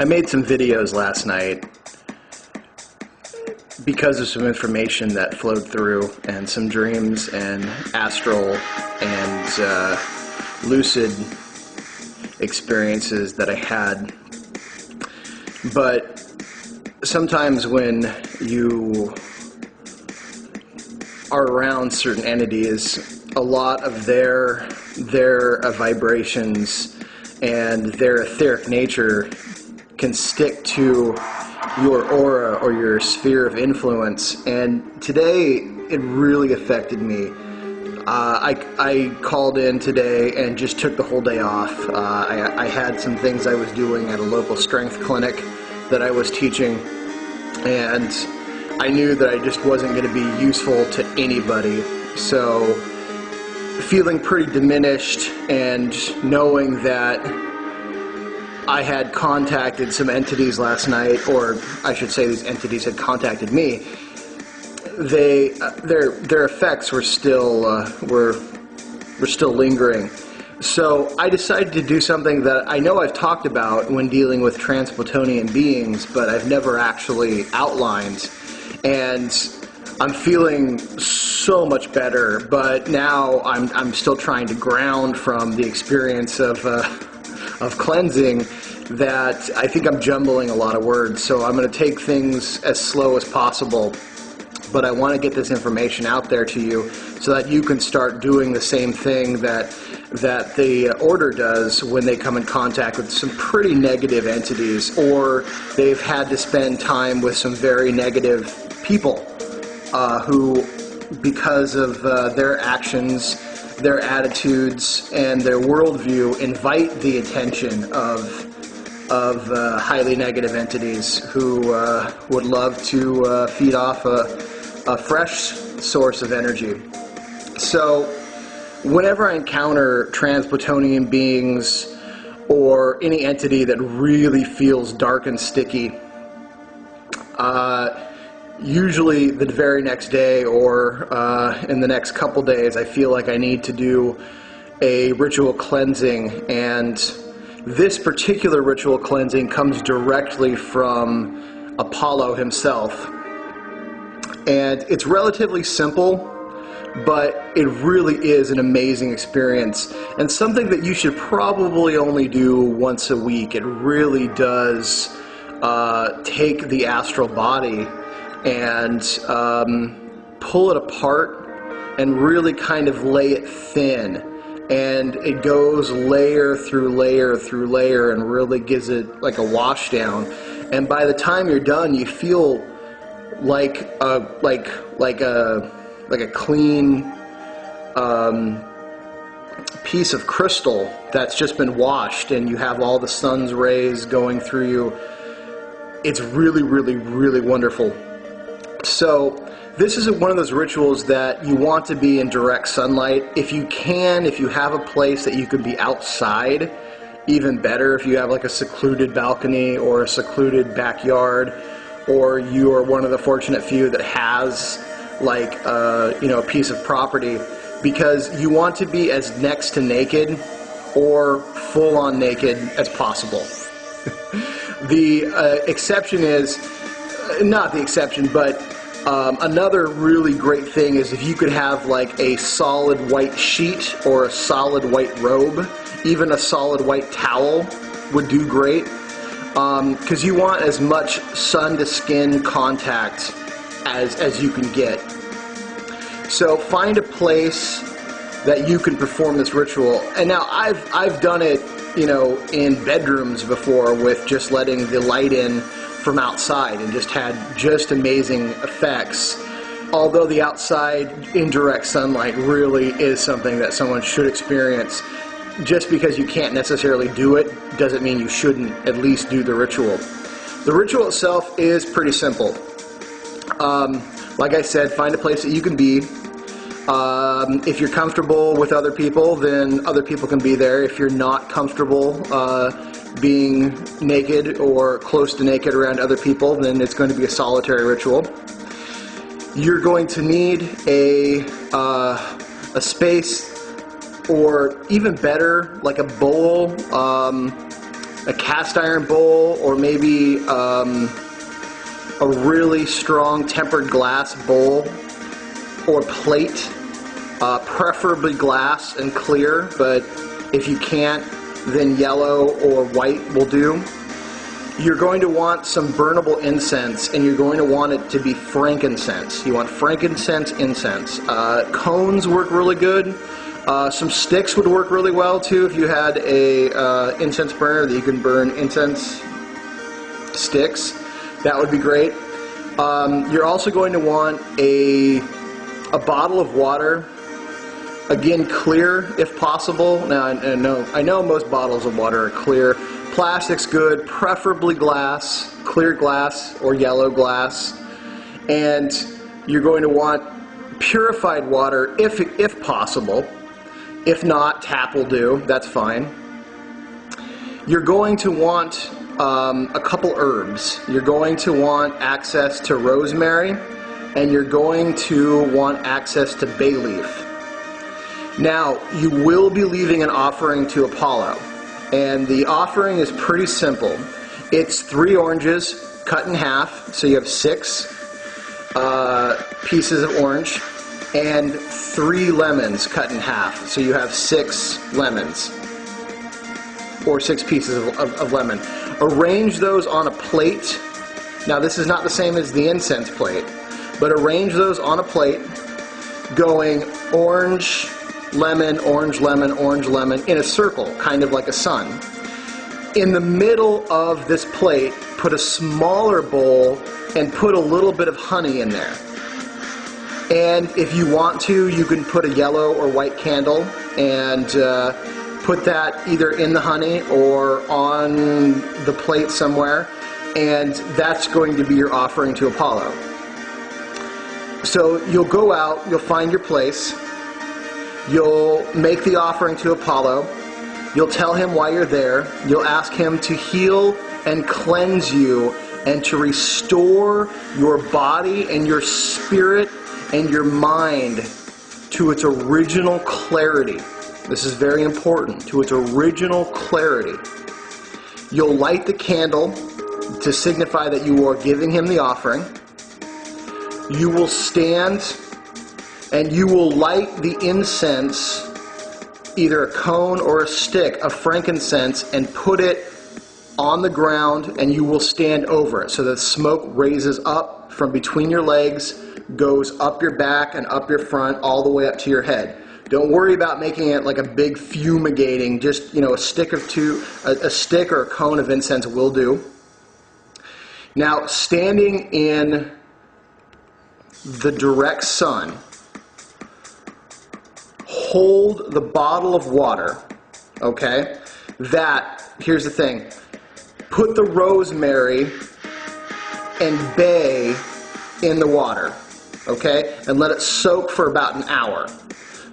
I made some videos last night because of some information that flowed through and some dreams and astral and lucid experiences that I had. But sometimes when you are around certain entities, a lot of their vibrations and their etheric nature can stick to your aura or your sphere of influence. And today it really affected me. I called in today and just took the whole day off. I had some things I was doing at a local strength clinic that I was teaching, and I knew that I just wasn't going to be useful to anybody. So feeling pretty diminished and knowing that I had contacted some entities last night, or I should say these entities had contacted me, their effects were still lingering. So I decided to do something that I know I've talked about when dealing with Transplatonian beings, but I've never actually outlined. And I'm feeling so much better, but now I'm still trying to ground from the experience of cleansing, that I think I'm jumbling a lot of words. So I'm going to take things as slow as possible, but I want to get this information out there to you so that you can start doing the same thing that the order does when they come in contact with some pretty negative entities, or they've had to spend time with some very negative people who, because of their actions, their attitudes, and their worldview, invite the attention of highly negative entities who would love to feed off a fresh source of energy. So whenever I encounter Transplatonian beings or any entity that really feels dark and sticky, usually the very next day or in the next couple days, I feel like I need to do a ritual cleansing. And this particular ritual cleansing comes directly from Apollo himself. And it's relatively simple, but it really is an amazing experience, and something that you should probably only do once a week. It really does take the astral body and pull it apart and really kind of lay it thin. And it goes layer through layer through layer and really gives it like a wash down. And by the time you're done, you feel like a clean piece of crystal that's just been washed, and you have all the sun's rays going through you. It's really, really, really wonderful. So this is one of those rituals that you want to be in direct sunlight. If you can, if you have a place that you could be outside, even better. If you have like a secluded balcony or a secluded backyard, or you are one of the fortunate few that has like a piece of property, because you want to be as next to naked or full on naked as possible. The exception is, not the exception, but another really great thing is if you could have like a solid white sheet or a solid white robe, even a solid white towel would do great, because you want as much sun to skin contact as you can get. So find a place that you can perform this ritual. And now I've done it, in bedrooms before, with just letting the light in from outside, and just had just amazing effects. Although the outside indirect sunlight really is something that someone should experience. Just because you can't necessarily do it doesn't mean you shouldn't at least do the ritual. The ritual itself is pretty simple. Like I said, find a place that you can be. If you're comfortable with other people, then other people can be there. If you're not comfortable being naked or close to naked around other people, then it's going to be a solitary ritual. You're going to need a space, or even better, like a bowl, a cast iron bowl, or maybe a really strong tempered glass bowl or plate, preferably glass and clear, but if you can't, then yellow or white will do. You're going to want some burnable incense, and you're going to want it to be frankincense. You want frankincense incense. Cones work really good. Some sticks would work really well too if you had a incense burner that you can burn incense sticks. That would be great. You're also going to want a bottle of water. Again, clear if possible. Now I know most bottles of water are clear. Plastic's good, preferably glass, clear glass or yellow glass. And you're going to want purified water if possible. If not, tap will do, that's fine. You're going to want a couple herbs. You're going to want access to rosemary, and you're going to want access to bay leaf. Now, you will be leaving an offering to Apollo, and the offering is pretty simple. It's 3 oranges cut in half, so you have 6 pieces of orange, and 3 lemons cut in half, so you have 6 lemons, or 6 pieces of lemon. Arrange those on a plate. Now, this is not the same as the incense plate, but arrange those on a plate, going orange, lemon, orange, lemon, orange, lemon, in a circle, kind of like a sun. In the middle of this plate, put a smaller bowl and put a little bit of honey in there. And if you want to, you can put a yellow or white candle and put that either in the honey or on the plate somewhere, and that's going to be your offering to Apollo. So you'll go out, you'll find your place, you'll make the offering to Apollo, you'll tell him why you're there, you'll ask him to heal and cleanse you and to restore your body and your spirit and your mind to its original clarity. This is very important, to its original clarity. You'll light the candle to signify that you are giving him the offering. You will stand and you will light the incense, either a cone or a stick of frankincense, and put it on the ground, and you will stand over it so that smoke raises up from between your legs, goes up your back and up your front, all the way up to your head. Don't worry about making it like a big fumigating, just, a stick or a cone of incense will do. Now, standing in the direct sun, hold the bottle of water, okay? Here's the thing, put the rosemary and bay in the water, okay? And let it soak for about an hour.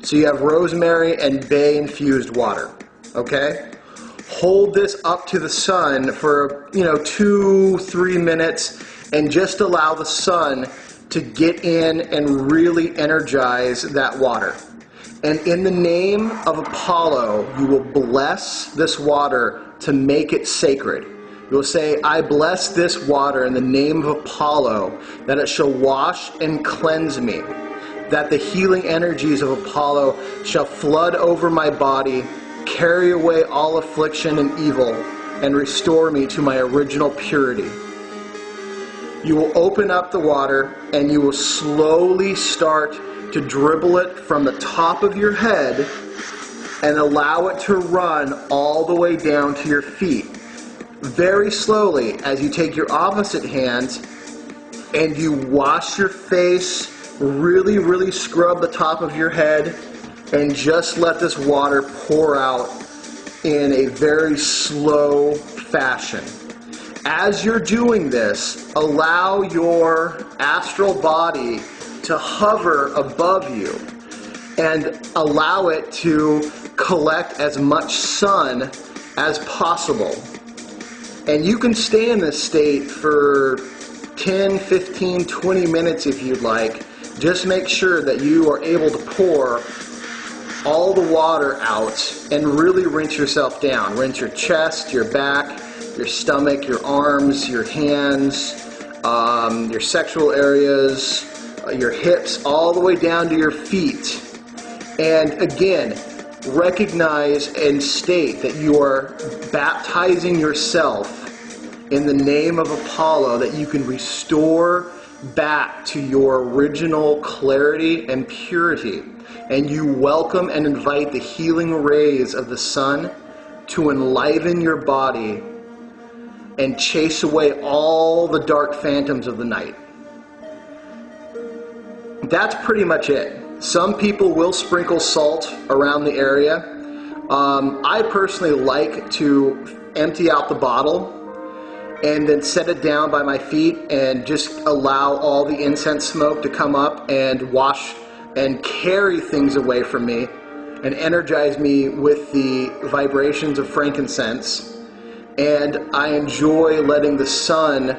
So you have rosemary and bay infused water, okay? Hold this up to the sun for, 2-3 minutes, and just allow the sun to get in and really energize that water. And in the name of Apollo, you will bless this water to make it sacred. You will say, I bless this water in the name of Apollo, that it shall wash and cleanse me, that the healing energies of Apollo shall flood over my body, carry away all affliction and evil, and restore me to my original purity. You will open up the water, and you will slowly start to dribble it from the top of your head and allow it to run all the way down to your feet. Very slowly, as you take your opposite hand and you wash your face, really, really scrub the top of your head, and just let this water pour out in a very slow fashion. As you're doing this, allow your astral body to hover above you and allow it to collect as much sun as possible. And you can stay in this state for 10, 15, 20 minutes if you'd like. Just make sure that you are able to pour all the water out and really rinse yourself down. Rinse your chest, your back, your stomach, your arms, your hands, your sexual areas, your hips, all the way down to your feet. And again, recognize and state that you are baptizing yourself in the name of Apollo, that you can restore back to your original clarity and purity. And you welcome and invite the healing rays of the sun to enliven your body and chase away all the dark phantoms of the night. That's pretty much it. Some people will sprinkle salt around the area. I personally like to empty out the bottle and then set it down by my feet and just allow all the incense smoke to come up and wash and carry things away from me and energize me with the vibrations of frankincense. And I enjoy letting the sun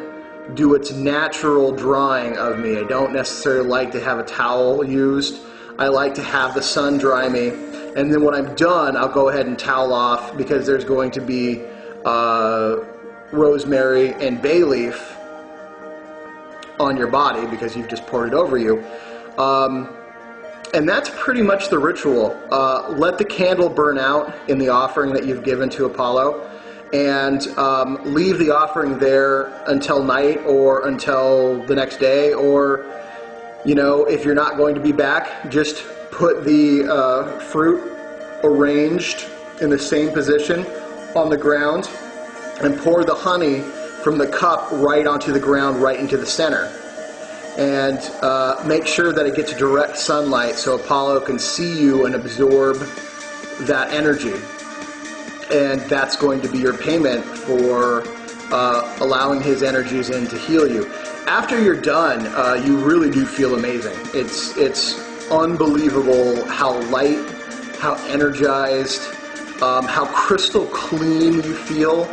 do its natural drying of me. I don't necessarily like to have a towel used. I like to have the sun dry me. And then when I'm done, I'll go ahead and towel off, because there's going to be rosemary and bay leaf on your body because you've just poured it over you. And that's pretty much the ritual. Let the candle burn out in the offering that you've given to Apollo, and leave the offering there until night or until the next day, or, you know, if you're not going to be back, just put the fruit arranged in the same position on the ground and pour the honey from the cup right onto the ground, right into the center. And make sure that it gets direct sunlight so Apollo can see you and absorb that energy. And that's going to be your payment for allowing his energies in to heal you. After you're done, you really do feel amazing. It's unbelievable how light, how energized, how crystal clean you feel.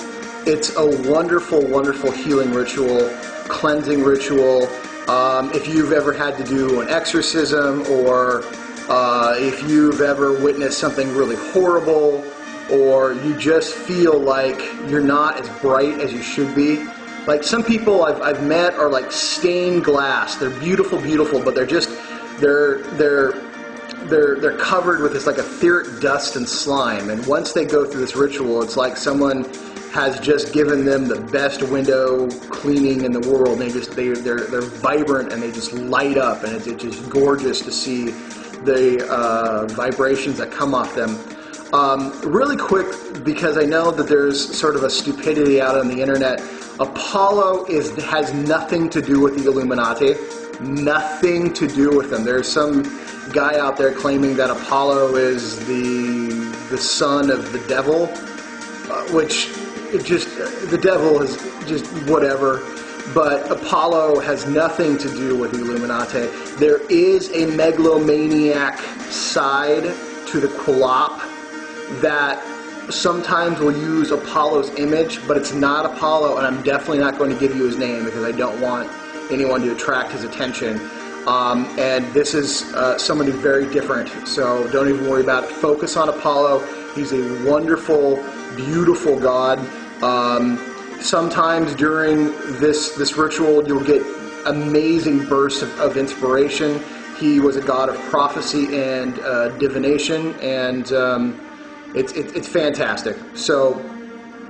It's a wonderful, wonderful healing ritual, cleansing ritual. If you've ever had to do an exorcism, or if you've ever witnessed something really horrible, or you just feel like you're not as bright as you should be. Like, some people I've met are like stained glass. They're beautiful, beautiful, but they're just they're covered with this like etheric dust and slime. And once they go through this ritual, it's like someone has just given them the best window cleaning in the world. They're vibrant, and they just light up, and it's just gorgeous to see the vibrations that come off them. Really quick, because I know that there's sort of a stupidity out on the internet. Apollo has nothing to do with the Illuminati. Nothing to do with them. There's some guy out there claiming that Apollo is the son of the devil, which the devil is just whatever. But Apollo has nothing to do with the Illuminati. There is a megalomaniac side to the Quilop that sometimes will use Apollo's image, but it's not Apollo, and I'm definitely not going to give you his name because I don't want anyone to attract his attention. And this is somebody very different, so don't even worry about it. Focus on Apollo. He's a wonderful, beautiful god. Sometimes during this ritual, you'll get amazing bursts of inspiration. He was a god of prophecy and divination, and it's fantastic. So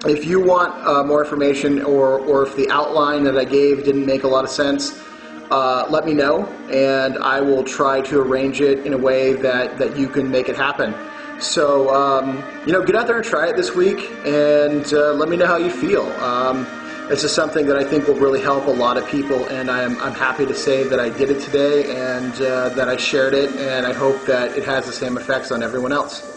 if you want more information, or if the outline that I gave didn't make a lot of sense, let me know, and I will try to arrange it in a way that you can make it happen. So, get out there and try it this week, and let me know how you feel. This is something that I think will really help a lot of people, and I'm happy to say that I did it today, and that I shared it, and I hope that it has the same effects on everyone else.